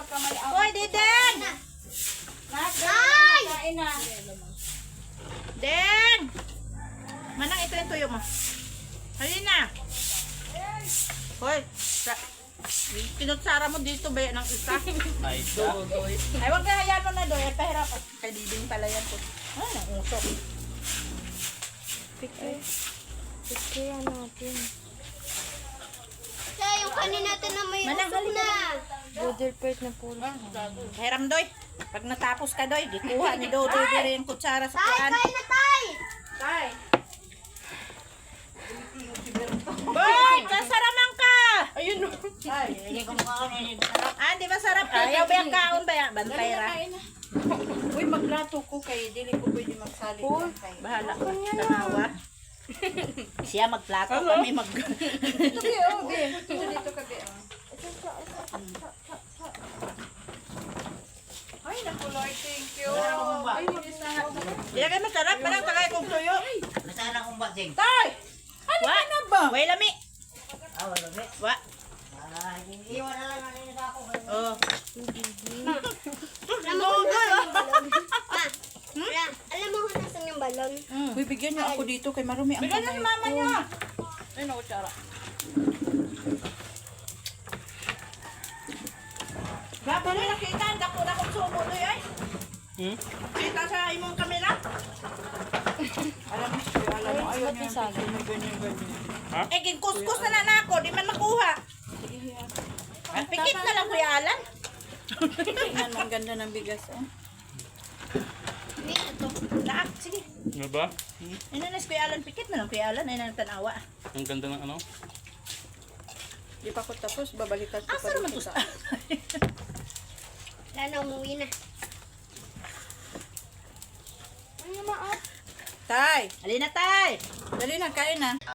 kamay. Hoy, Dideng! Nay! Kain na. Deng! Manang ito yung tuyo mo. Halina! Hoy, pinutsara mo dito ba ng isa? Ay, isa. Ay, wag na hayaan mo na doy. Ay, pahirap. Kay Diding pala yan po. Ay, nangusok. Kaya natin. Kaya yung kanin natin na may Manang, usok na. Border part na po. Hiram doy. Pag natapos ka doy, gikuha ni Dodoy dire yung kutsara sa Tay, kuan. kain na tay! Tay! Boy! Kasaraman ka! Ayun o. Ay, hindi ko makakain. Ah, di ba sarap? Ayaw ba yung kaon ba yan? Bantay ra. Uy, maglato ko kay dili ko pwede magsali. Bahala ka. Tanawa. Siya magplato, kami mag... Sabi, oh, be. Dito ka, be. Ay, naku, Lord, thank you. Ay, mabis na nga. Hindi na kayo masarap. Parang tagay kong tuyo. Nasaan akong batsing? Tay! Wa? ba? Way lami. Ah, wala ba? Wa? Ah, iwan na lang natin ako. Oh. Alam mo kung nasan yung balon? Alam mo kung nasan yung balon? Uy, bigyan niyo ako dito kay marumi ang Bigyan na ni mama niya. Ay, naku, tsara. Baba na nakita. Dako na kong sumo doy ay. Kita sa imong kamera. Alam mo, ayaw niya. Sa akin. Eh, ginkuskus na na ako. Di man makuha. Ang pikit na lang Kuya Alan. Tingnan mo, ang ganda ng bigas. Oh. Laak, sige. Ano ba? Ano na si Kuya Alan? Pikit na lang Kuya Alan. Ay nang tanawa. Ang ganda ng ano? Di pa ko tapos, babalikan ko pa Asa naman to dito. sa... Wala na, umuwi na. Tay! Halina tay! Dali na, kain na.